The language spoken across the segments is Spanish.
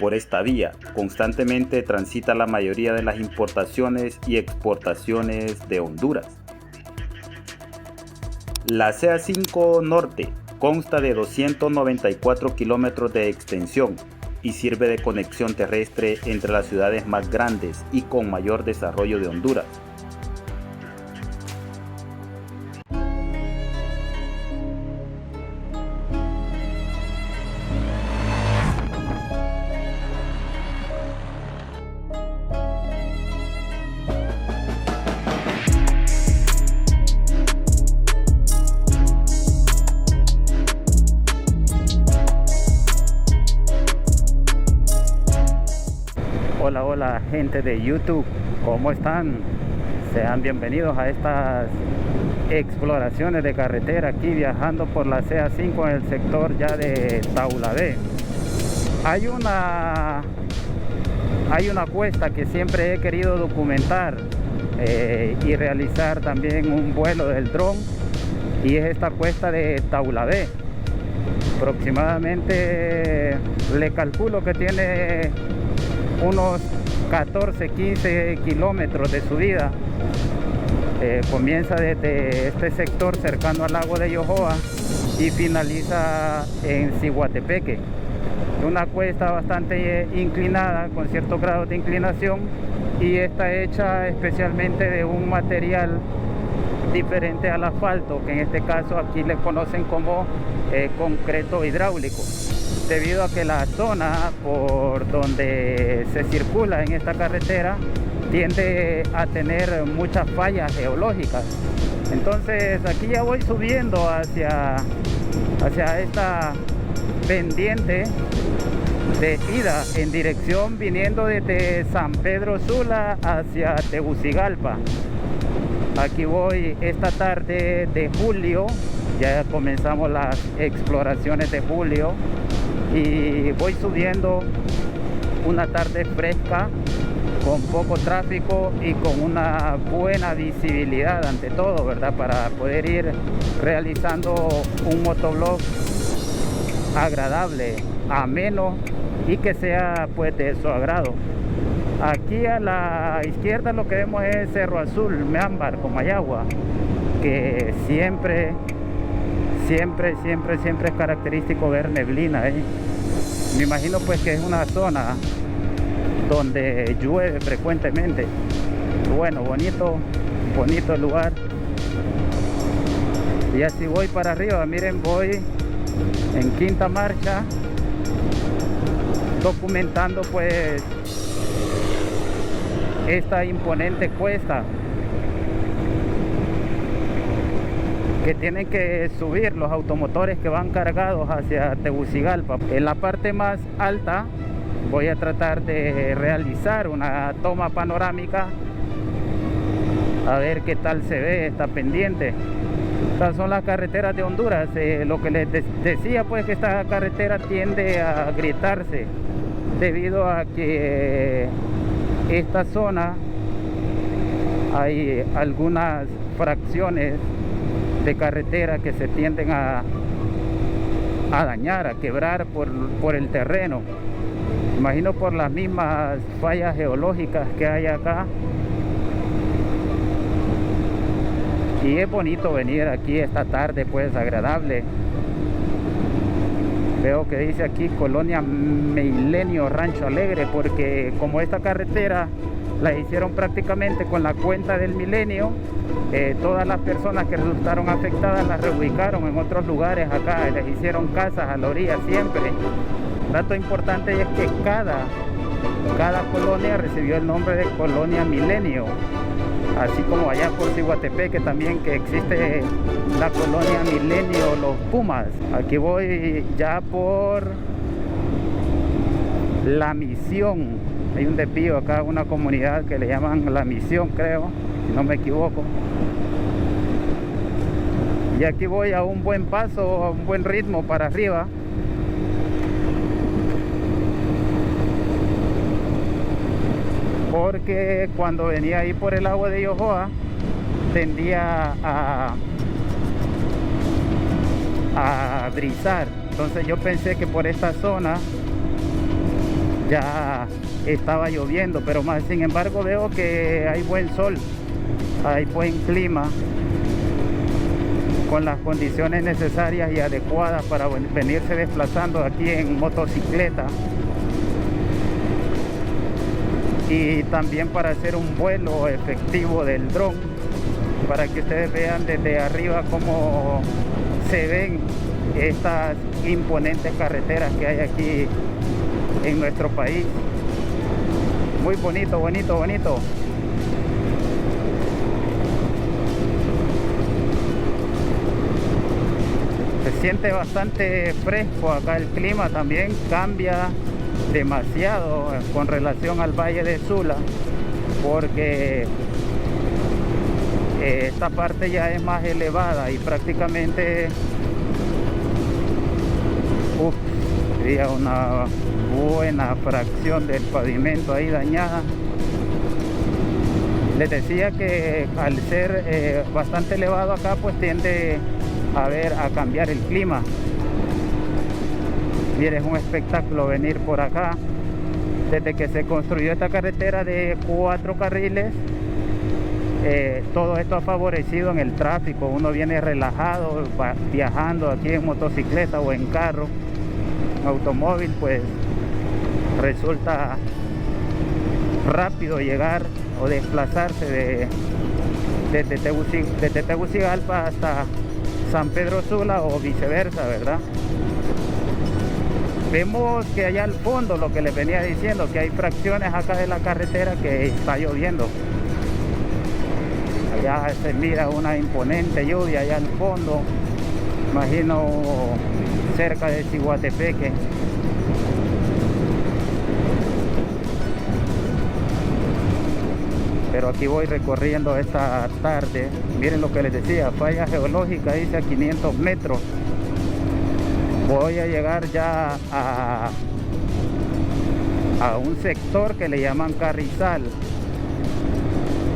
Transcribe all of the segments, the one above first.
Por esta vía constantemente transita la mayoría de las importaciones y exportaciones de Honduras. La CA5 Norte consta de 294 kilómetros de extensión y sirve de conexión terrestre entre las ciudades más grandes y con mayor desarrollo de Honduras. Hola gente de YouTube, ¿cómo están? Sean bienvenidos a estas exploraciones de carretera aquí viajando por la CA5 en el sector ya de Tauladé. Hay una cuesta que siempre he querido documentar y realizar también un vuelo del dron, y es esta cuesta de Tauladé. Aproximadamente le calculo que tiene unos 14-15 kilómetros de subida. Comienza desde este sector cercano al lago de Yohoa y finaliza en Ciguatepeque. Una cuesta bastante inclinada, con ciertos grados de inclinación, y está hecha especialmente de un material diferente al asfalto, que en este caso aquí le conocen como concreto hidráulico, debido a que la zona por donde se circula en esta carretera tiende a tener muchas fallas geológicas. Entonces aquí ya voy subiendo hacia esta pendiente de ida en dirección viniendo desde San Pedro Sula hacia Tegucigalpa. Aquí voy esta tarde de julio, ya comenzamos las exploraciones de julio, y voy subiendo una tarde fresca con poco tráfico y con una buena visibilidad ante todo, ¿verdad? Para poder ir realizando un motovlog agradable, ameno y que sea pues de su agrado. Aquí a la izquierda lo que vemos es Cerro Azul, Meámbar, Comayagua, que siempre es característico ver neblina. Me imagino pues que es una zona donde llueve frecuentemente. Bueno, bonito el lugar. Y así voy para arriba, miren, voy en quinta marcha documentando pues esta imponente cuesta que tienen que subir los automotores que van cargados hacia Tegucigalpa. En la parte más alta voy a tratar de realizar una toma panorámica a ver qué tal se ve esta pendiente. Estas son las carreteras de Honduras. Lo que les decía pues que esta carretera tiende a grietarse debido a que esta zona hay algunas fracciones de carretera que se tienden a dañar, a quebrar por el terreno. Imagino por las mismas fallas geológicas que hay acá. Y es bonito venir aquí esta tarde, pues agradable. Veo que dice aquí Colonia Milenio Rancho Alegre, porque como esta carretera la hicieron prácticamente con la cuenta del milenio, todas las personas que resultaron afectadas las reubicaron en otros lugares acá, les hicieron casas a la orilla siempre. Dato importante es que cada colonia recibió el nombre de Colonia Milenio, así como allá por Ciguatepeque también, que existe la Colonia Milenio Los Pumas. Aquí voy ya por La Misión. Hay un desvío acá, una comunidad que le llaman La Misión, creo, si no me equivoco. Y aquí voy a un buen paso, a un buen ritmo para arriba. Porque cuando venía ahí por el agua de Yohoa tendía a brisar. Entonces yo pensé que por esta zona ya estaba lloviendo, pero más sin embargo veo que hay buen sol, hay buen clima, con las condiciones necesarias y adecuadas para venirse desplazando aquí en motocicleta, y también para hacer un vuelo efectivo del dron, para que ustedes vean desde arriba cómo se ven estas imponentes carreteras que hay aquí en nuestro país. Muy bonito, bonito, bonito. Se siente bastante fresco acá, el clima también cambia demasiado con relación al Valle de Sula, porque esta parte ya es más elevada y prácticamente había una buena fracción del pavimento ahí dañada. Les decía que al ser bastante elevado acá, pues tiende a cambiar el clima. Y es un espectáculo venir por acá. Desde que se construyó esta carretera de 4 carriles, todo esto ha favorecido en el tráfico. Uno viene relajado, viajando aquí en motocicleta o en carro, automóvil, pues resulta rápido llegar o desplazarse desde Tegucigalpa hasta San Pedro Sula o viceversa, ¿verdad? Vemos que allá al fondo, lo que les venía diciendo, que hay fracciones acá de la carretera que está lloviendo. Allá se mira una imponente lluvia allá al fondo, imagino cerca de Ciguatepeque. Pero aquí voy recorriendo esta tarde. Miren lo que les decía, falla geológica, dice a 500 metros. Voy a llegar ya a un sector que le llaman Carrizal.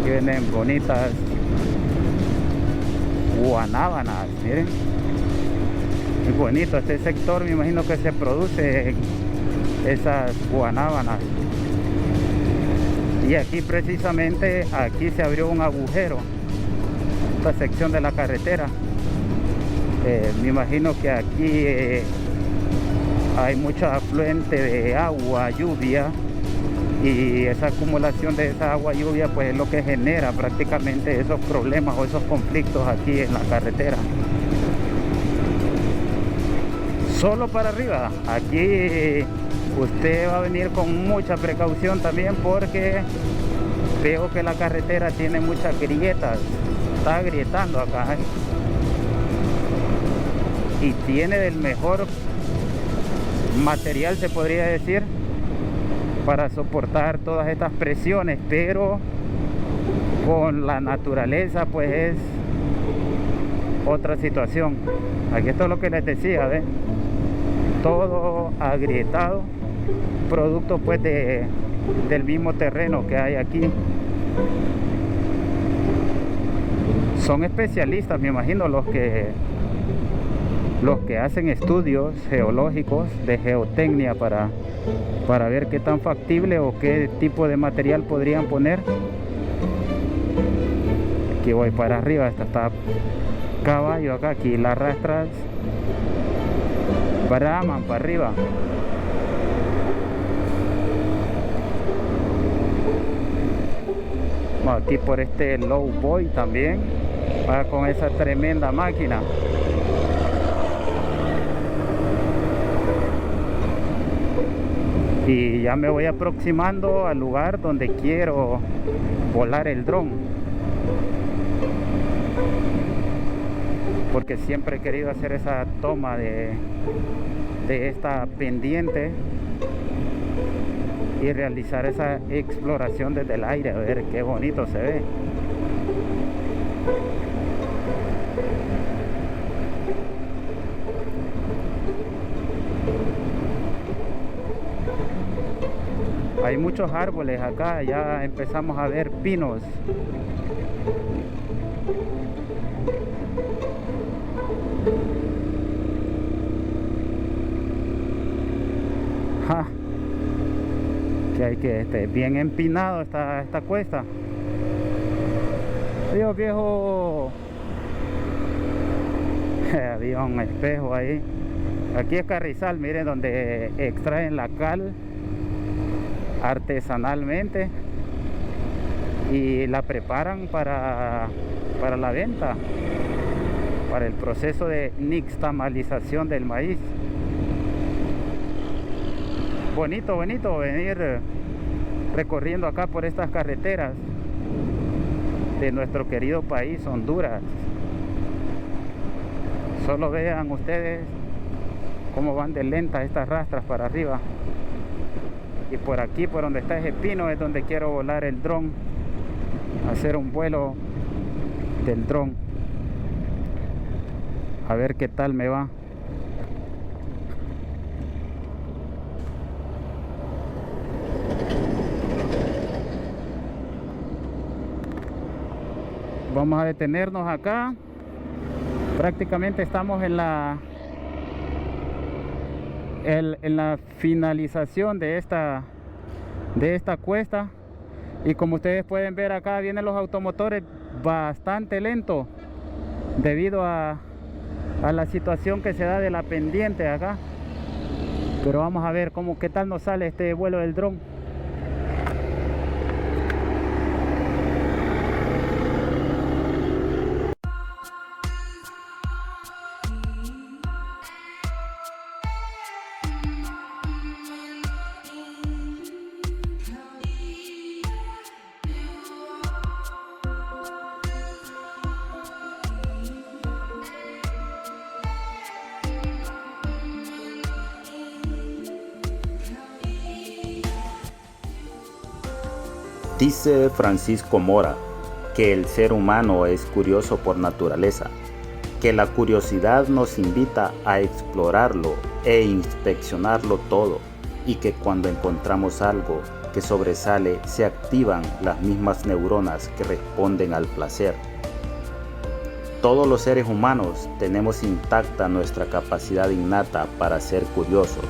Aquí vienen bonitas guanábanas, miren. Muy bonito este sector, me imagino que se produce esas guanábanas. Y aquí precisamente, aquí se abrió un agujero, esta sección de la carretera. Me imagino que aquí hay mucho afluente de agua, lluvia, y esa acumulación de esa agua, lluvia, pues es lo que genera prácticamente esos problemas o esos conflictos aquí en la carretera. Solo para arriba, aquí usted va a venir con mucha precaución también, porque veo que la carretera tiene muchas grietas, está agrietando acá, y tiene del mejor material, se podría decir, para soportar todas estas presiones, pero con la naturaleza pues es otra situación. Aquí esto es lo que les decía, ¿ven? Todo agrietado, producto pues del mismo terreno que hay aquí. Son especialistas, me imagino, los que hacen estudios geológicos de geotecnia para ver qué tan factible o qué tipo de material podrían poner. Aquí voy para arriba, esta está caballo acá, aquí la arrastras, braman para arriba. Aquí por este low boy también va con esa tremenda máquina. Y ya me voy aproximando al lugar donde quiero volar el dron, porque siempre he querido hacer esa toma de esta pendiente y realizar esa exploración desde el aire, a ver qué bonito se ve. Hay muchos árboles acá, ya empezamos a ver pinos. que hay que bien empinado esta cuesta. Dios viejo. Había un espejo ahí. Aquí es Carrizal, miren, donde extraen la cal artesanalmente y la preparan para la venta, para el proceso de nixtamalización del maíz. Bonito venir recorriendo acá por estas carreteras de nuestro querido país, Honduras. Solo vean ustedes cómo van de lentas estas rastras para arriba. Y por aquí, por donde está ese pino, es donde quiero volar el dron, hacer un vuelo del dron, a ver qué tal me va. Vamos a detenernos acá. Prácticamente estamos en la finalización de esta cuesta, y como ustedes pueden ver acá vienen los automotores bastante lento debido a la situación que se da de la pendiente acá. Pero vamos a ver qué tal nos sale este vuelo del dron. Dice Francisco Mora que el ser humano es curioso por naturaleza, que la curiosidad nos invita a explorarlo e inspeccionarlo todo, y que cuando encontramos algo que sobresale se activan las mismas neuronas que responden al placer. Todos los seres humanos tenemos intacta nuestra capacidad innata para ser curiosos.